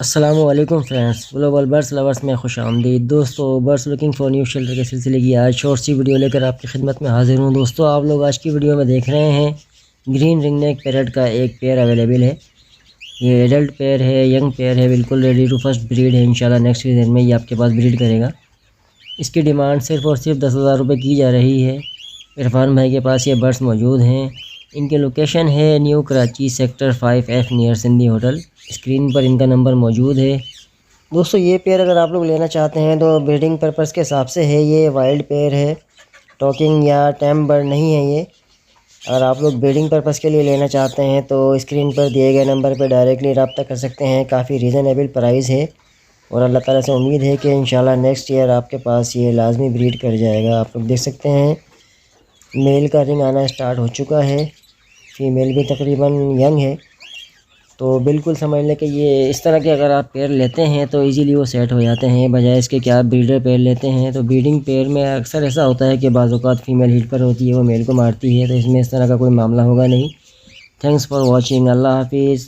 अस्सलामुअलैकुम friends, global birds lovers में खुश आमदीद। दोस्तों, birds looking for new shelter के सिलसिले की आज शॉर्ट सी वीडियो लेकर आपकी खिदमत में हाजिर हूँ। दोस्तों, आप लोग आज की वीडियो में देख रहे हैं ग्रीन रिंगनेक पैरट का एक पेयर अवेलेबल है। ये एडल्ट पेयर है, यंग पेयर है, बिल्कुल रेडी टू फर्स्ट ब्रीड है। इंशाल्लाह नेक्स्ट सीजन में ये आपके पास ब्रीड करेगा। इसकी डिमांड सिर्फ़ और सिर्फ 10,000 रुपये की जा रही है। इरफान भाई के पास ये बर्ड्स मौजूद हैं। इनकी लोकेशन है new Karachi sector 5F near Sindhi hotel. Screen पर इनका नंबर मौजूद है। दोस्तों, ये पेयर अगर आप लोग लेना चाहते हैं तो ब्रीडिंग पर्पज़ के हिसाब से है। ये वाइल्ड पेयर है, टॉकिंग या टैम बर्ड नहीं है ये। अगर आप लोग ब्रीडिंग पर्पज़ के लिए लेना चाहते हैं तो स्क्रीन पर दिए गए नंबर पर डायरेक्टली रब्ता कर सकते हैं। काफ़ी रीज़नेबल प्राइस है और अल्लाह ताला से उम्मीद है कि इंशाल्लाह नेक्स्ट ईयर आपके पास ये लाजमी ब्रीड कर जाएगा। आप लोग देख सकते हैं मेल का रिंग आना स्टार्ट हो चुका है, फीमेल भी तकरीबन यंग है। तो बिल्कुल समझ लें कि ये इस तरह के अगर आप पेयर लेते हैं तो इजीली वो सेट हो जाते हैं, बजाय इसके कि आप ब्रीडर पेयर लेते हैं। तो ब्रीडिंग पेयर में अक्सर ऐसा होता है कि बाज़ औक़ात फ़ीमेल हीट पर होती है, वो मेल को मारती है। तो इसमें इस तरह का कोई मामला होगा नहीं। Thanks for watching. अल्लाह हाफिज़।